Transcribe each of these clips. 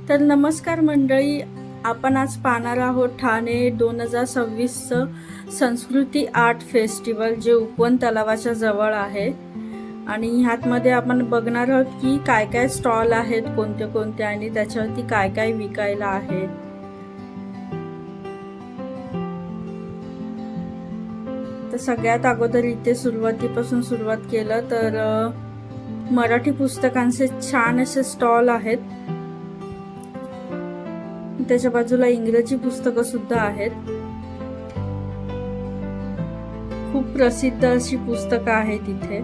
तर नमस्कार मंडळी, आपण आज पाहणार आहोत ठाणे 2026चं संस्कृती आर्ट फेस्टिवल, जे उपवन तलावाच्या जवळ आहे. आणि ह्यातमध्ये आपण बघणार आहोत की काय काय स्टॉल आहेत, कोणते कोणते, आणि त्याच्यावरती काय काय विकायला आहे. तर सगळ्यात अगोदर इथे सुरुवातीपासून सुरुवात केलं तर मराठी पुस्तकांचे छान असे स्टॉल आहेत. त्याच्या बाजूला इंग्रजी पुस्तकं सुद्धा आहेत. खूप प्रसिद्ध अशी पुस्तकं आहेत इथे.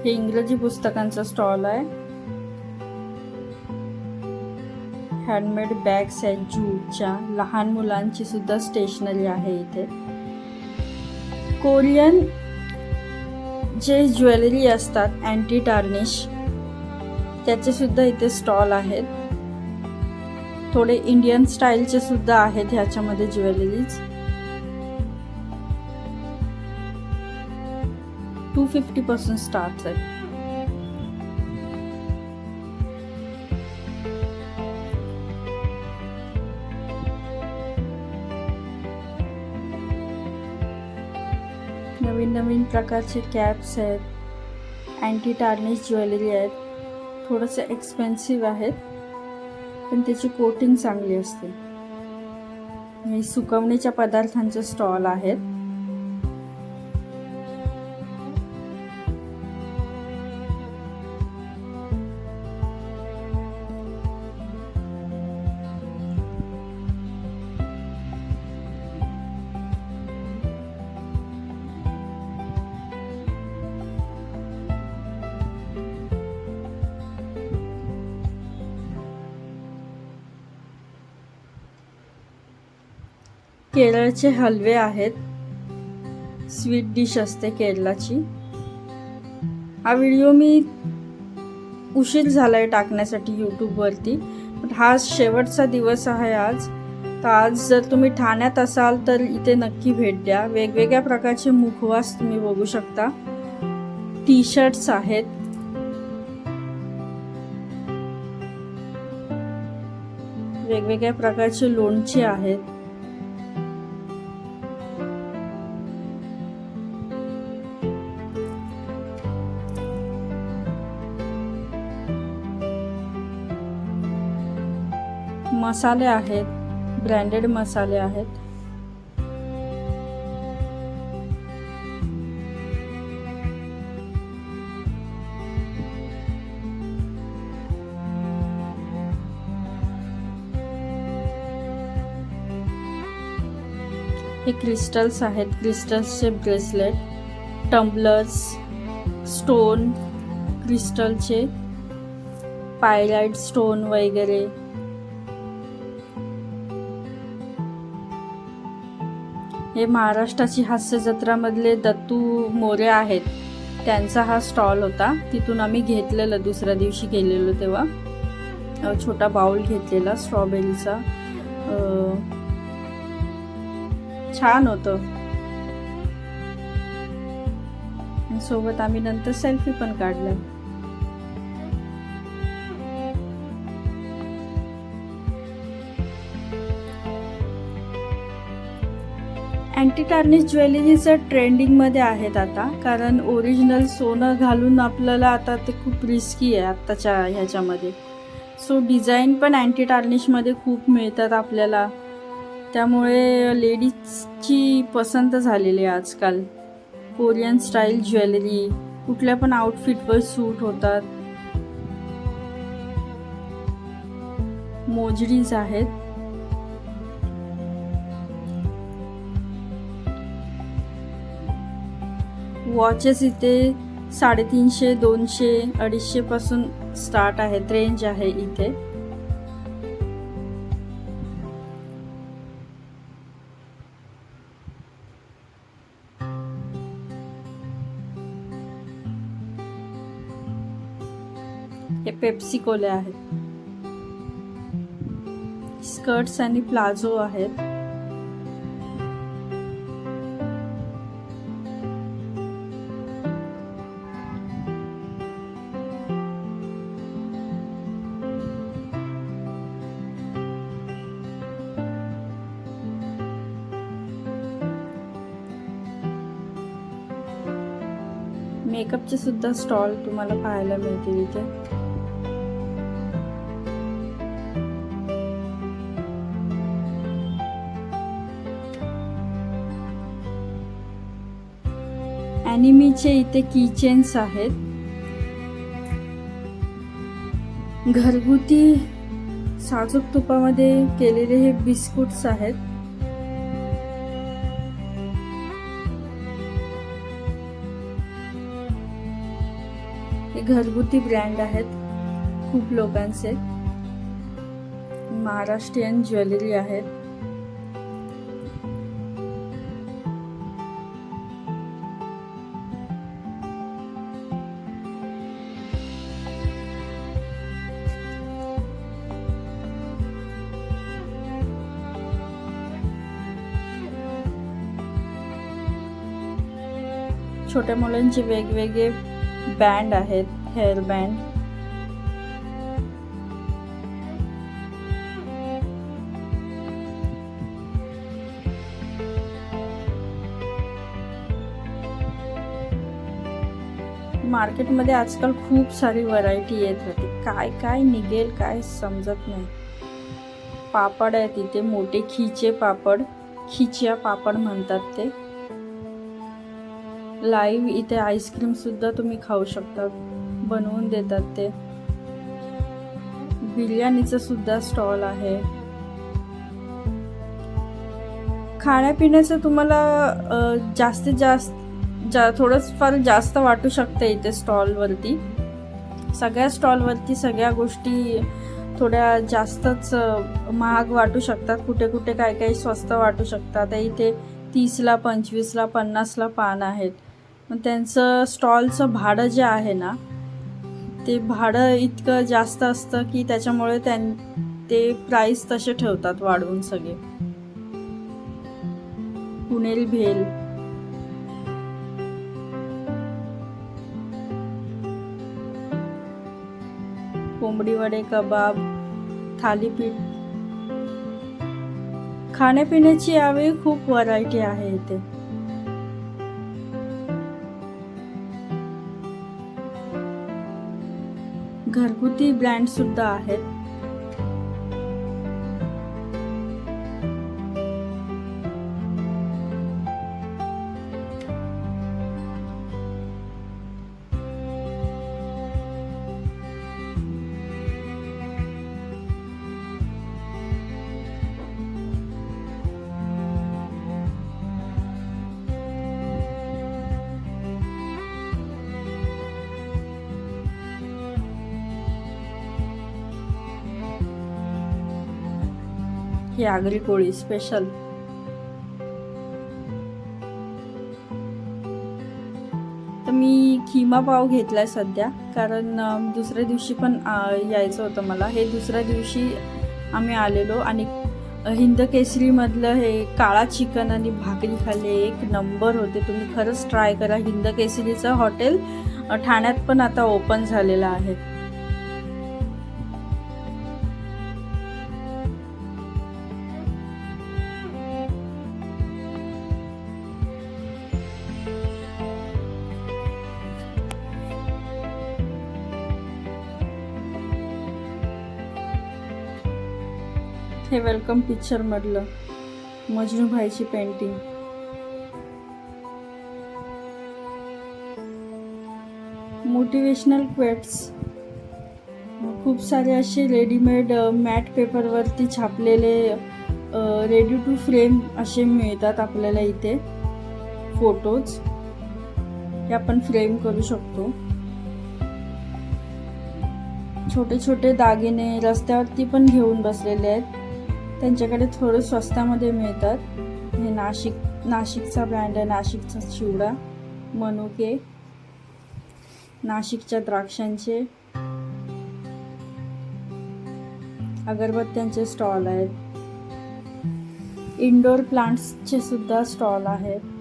हे इंग्रजी पुस्तकांचा स्टॉल आहे. हँडमेड बॅग्स आहेत जूटच्या. लहान मुलांची सुद्धा स्टेशनरी आहे इथे. कोरियन जे ज्वेलरी असतात अँटी टार्निश, त्याचे सुद्धा इथे स्टॉल आहेत. थोडे इंडियन स्टाईलचे सुद्धा आहेत ह्याच्यामध्ये ज्वेलरीज. 250 पासून स्टार्ट आहे. नवीन नवीन प्रकारचे कॅप्स आहेत. अँटी टार्निश ज्वेलरी आहेत. थोडंसं एक्सपेन्सिव्ह आहेत, पण त्याची कोटिंग चांगली असते. हे सुकवणीच्या पदार्थांचे स्टॉल आहेत. केरळचे हलवे आहेत. स्वीट डिश असते केरळाची. हा व्हिडिओ मी उशीर झालाय टाकण्यासाठी यूट्यूबवरती, पण हा शेवटचा दिवस आहे आज. तर आज जर तुम्ही ठाण्यात असाल तर इथे नक्की भेट द्या. वेगवेगळ्या प्रकारचे मुखवास तुम्ही बघू शकता. टी शर्ट्स आहेत. वेगवेगळ्या प्रकारचे लोणचे आहेत. मसाले आहेत. ब्रँडेड मसाले आहेत. हे क्रिस्टल्स आहेत. क्रिस्टल्सचे ब्रेसलेट, टम्बलर्स, स्टोन, क्रिस्टलचे पायलाइट स्टोन वगैरे. हे महाराष्ट्राची हास्य जत्रामधले दत्तू मोरे आहेत, त्यांचा हा स्टॉल होता. तिथून आम्ही घेतलेलं, दुसऱ्या दिवशी गेलेलो तेव्हा छोटा बाउल घेतलेला स्ट्रॉबेरीचा. छान होतं. सोबत आम्ही नंतर सेल्फी पण काढला. अँटी टार्निश ज्वेलरीचं ट्रेंडिंगमध्ये आहेत आता, कारण ओरिजिनल सोनं घालून आपल्याला आता ते खूप रिस्की आहे आत्ताच्या ह्याच्यामध्ये. सो डिझाईन पण अँटी टार्निशमध्ये खूप मिळतात आपल्याला. त्यामुळे लेडीजची पसंत झालेली आहे आजकाल. कोरियन स्टाईल ज्वेलरी कुठल्या पण आउटफिटवर सूट होतात. मोजडीज आहेत. वॉचेस इथे 350, 200, 250 पासून स्टार्ट आहेत. रेंज आहे इथे. हे पेप्सी कोले आहेत. स्कर्ट्स आणि प्लाझो आहेत. मेकअपचे सुद्धा स्टॉल तुम्हाला पाहायला मिळतील इथे. ॲनिमीचे इथे कीचेन्स आहेत. घरगुती साजूक तुपामध्ये केलेले हे बिस्कुट्स आहेत. हे घरगुती ब्रँड आहेत खूप लोकांचे. महाराष्ट्रीयन ज्वेलरी आहेत. छोट्या मुलांचे वेगवेगळे बँड आहेत, हेअर बँड. मार्केटमध्ये आजकाल खूप सारी व्हरायटी येत राहते. काय काय निघेल काय समजत नाही. पापड आहेत इथे मोठे खिचे पापड, खिचिया पापड म्हणतात ते. लाईव्ह इथे आईस्क्रीम सुद्धा तुम्ही खाऊ शकता, बनवून देतात ते. बिर्याणीचा सुद्धा स्टॉल आहे. खाण्यापिण्याचं तुम्हाला जास्तीत जास्त थोडंफार जास्त वाटू शकते इथे स्टॉलवरती. सगळ्या स्टॉलवरती सगळ्या गोष्टी थोड्या जास्तच महाग वाटू शकतात. कुठे कुठे काय काही स्वस्त वाटू शकतात. इथे 30ला 25ला 50ला पान आहेत. मग त्यांचं स्टॉलचं भाडं जे आहे ना ते भाडं इतकं जास्त असतं की त्याच्यामुळे ते प्राईस तसे ठेवतात वाढवून सगळे. पुणेरी भेल, कोंबडी वडे, कबाब, थालीपीठ. खाण्यापिण्याची यावेळी खूप व्हरायटी आहे इथे. घरगुती ब्रँड सुद्धा आहेत. ही आगरी पोळी स्पेशल. तर मी खिमा पाव घेतलाय सध्या, कारण दुसऱ्या दिवशी पण यायचं होतं मला. हे दुसऱ्या दिवशी आम्ही आलेलो आणि हिंद केसरीमधलं हे काळा चिकन आणि भाकरी खाल्ली. एक नंबर होते. तुम्ही खरंच ट्राय करा. हिंद केसरीचं हॉटेल ठाण्यात पण आता ओपन झालेलं आहे. हे वेलकम पिक्चर मधलं मजनू भाईची पेंटिंग. मोटिवेशनल क्वेट्स, खूप सारे असे रेडीमेड मॅट पेपरवरती छापलेले रेडी टू फ्रेम असे मिळतात आपल्याला इथे. फोटोज हे आपण फ्रेम करू शकतो. छोटे छोटे दागिने रस्त्यावरती पण घेऊन बसलेले आहेत. त्यांच्याकडे थोडं स्वस्तामध्ये मिळतात. हे नाशिकचा ब्रँड आहे. नाशिकचा चिवडा, मनुके, नाशिकच्या द्राक्षांचे अगरबत्त्यांचे स्टॉल आहेत, इंडोर प्लांट्सचे सुद्धा स्टॉल आहेत.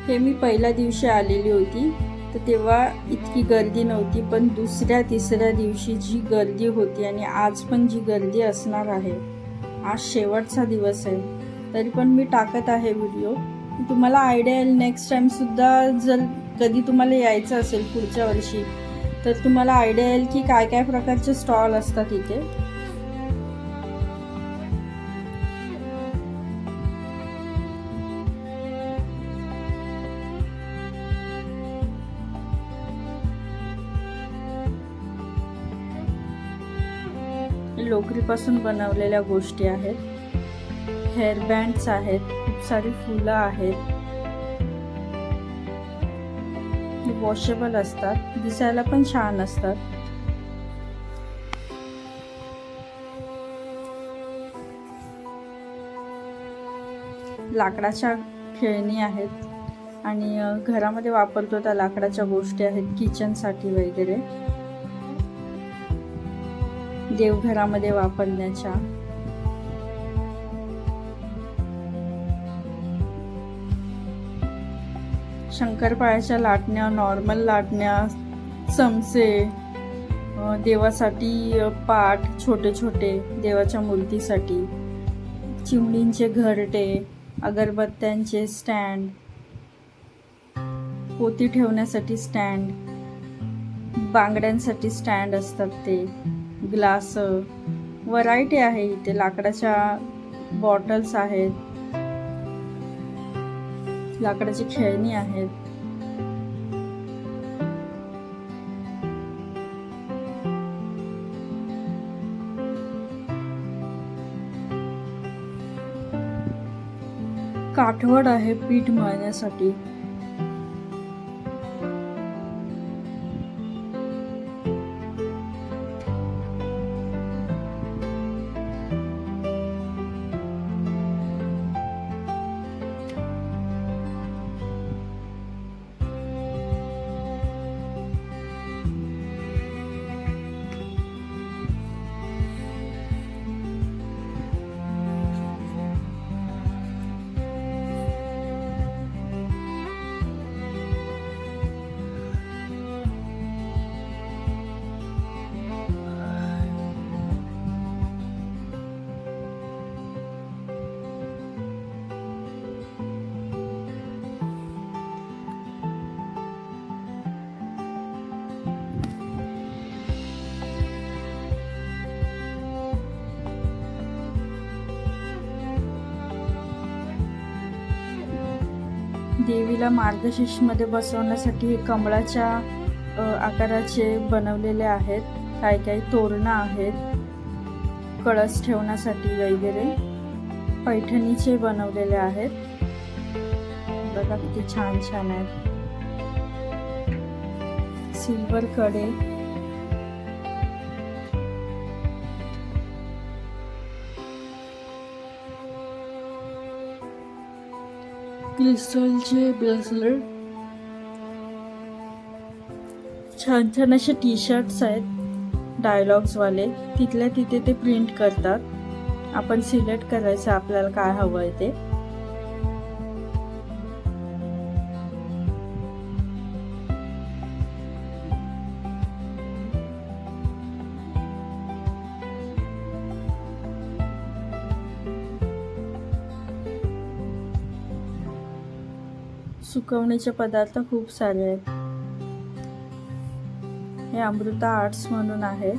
हे मी पहिल्या दिवशी आलेली होती, तर तेव्हा इतकी गर्दी नव्हती, पण दुसऱ्या तिसऱ्या दिवशी जी गर्दी होती आणि आज पण जी गर्दी असणार आहे. आज शेवटचा दिवस आहे, तरी पण मी टाकत आहे व्हिडिओ. तुम्हाला आयडिया येईल नेक्स्ट टाईमसुद्धा जर कधी तुम्हाला यायचं असेल पुढच्या वर्षी, तर तुम्हाला आयडिया येईल की काय काय प्रकारचे स्टॉल असतात इथे. लोकरीपासून बनवलेल्या गोष्टी आहेत, हेअर बँड्स आहेत, खूप सारी फुलं आहेत, वॉशेबल असतात, दिसायला पण छान असतात. लाकडाच्या खेळणी आहेत आणि घरामध्ये वापरतो त्या लाकडाच्या गोष्टी आहेत, किचनसाठी वगैरे, देवघरामध्ये वापरण्याच्या. शंकरपाळ्याच्या लाटण्या, नॉर्मल लाटण्या, चमचे, देवासाठी पाट छोटे छोटे, देवाच्या मूर्तीसाठी, चिमणींचे घरटे, अगरबत्त्यांचे स्टँड, पोती ठेवण्यासाठी स्टँड, बांगड्यांसाठी स्टँड असतात ते, ग्लास, व्हरायटी आहे इथे. लाकडाच्या बॉटल्स आहेत, लाकडाची खेळणी आहेत. काठवड आहे पीठ मळण्यासाठी. देवीला मार्गशीर्षमध्ये बसवण्यासाठी हे कमळाच्या आकाराचे बनवलेले आहेत. काही काही तोरणं आहेत, कळस ठेवण्यासाठी वगैरे. पैठणीचे बनवलेले आहेत. बघा किती छान छान आहेत. सिल्वर कडे, क्रिस्टलचे ब्रेसलेट, छान छान असे टी शर्ट्स आहेत डायलॉग्सवाले. तिथल्या तिथे ते प्रिंट करतात. आपण सिलेक्ट करायचं आपल्याला काय हवं आहे ते. सुकवणीचे पदार्थ खूप सारे आहेत. हे अमृता आर्ट्स म्हणून आहे.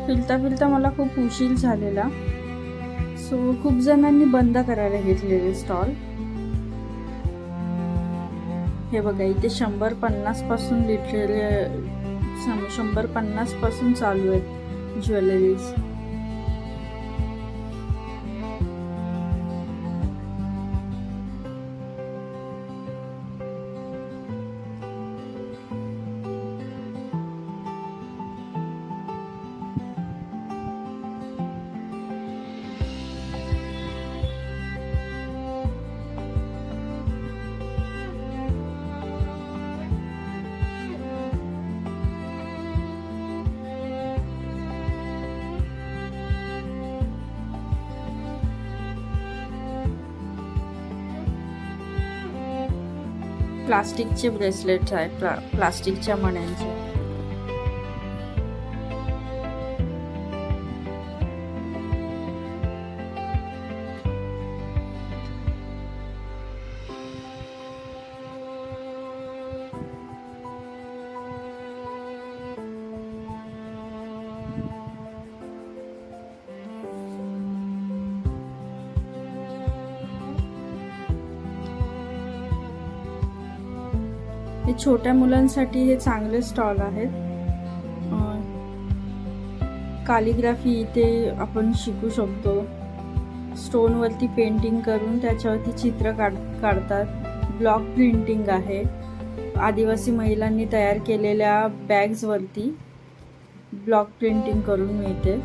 फिरता फिरता मला खूप उशीर झालेला, सो खूप जणांनी बंद करायला घेतलेले स्टॉल. हे बघा, इथे 150 पासून लिटरली 150 पासून चालू आहेत ज्वेलरीज. प्लास्टिकचे ब्रेसलेट्स आहेत, प्लास्टिकच्या मण्यांचे. हे छोट्या मुलांसाठी हे चांगले स्टॉल आहेत. कॅलिग्राफी इथे आपण शिकू शकतो. स्टोनवरती पेंटिंग करून त्याच्यावरती चित्र काढतात. ब्लॉक प्रिंटिंग आहे. आदिवासी महिलांनी तयार केलेल्या बॅग्सवरती ब्लॉक प्रिंटिंग करून मिळते.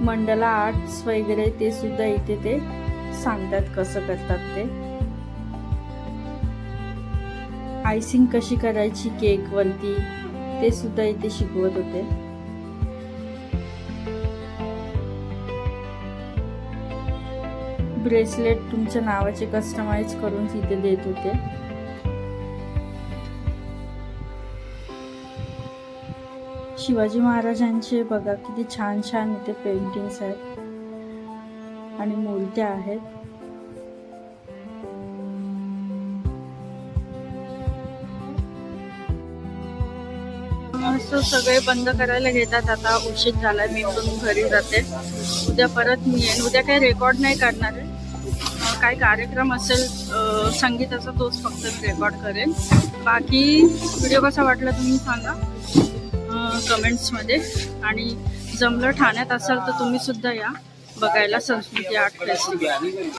मंडला आर्ट्स वगैरे ते सुद्धा इथे ते सांगतात कसं करतात ते. आयसिंग कशी करायची केक वरती ते सुद्धा इथे शिकवत होते. ब्रेसलेट तुमच्या नावाचे कस्टमाइज करून तिथे देत होते. शिवाजी महाराजांचे बघा किती छान छान इथे पेंटिंग्स आहेत आणि मूर्त्या आहेत. सगळे बंद करायला घेतात. आता उशीर झालाय, मी पण घरी जाते. उद्या परत मी येईन. उद्या काही रेकॉर्ड नाही करणार आहे. काही कार्यक्रम असेल संगीताचा, तोच फक्त मी रेकॉर्ड करेन. बाकी व्हिडिओ कसा वाटला तुम्ही सांगा कमेंट्समध्ये. आणि जमलं ठाण्यात असाल तर तुम्ही सुद्धा या बघायला संस्कृती आर्ट फेस्टिवल.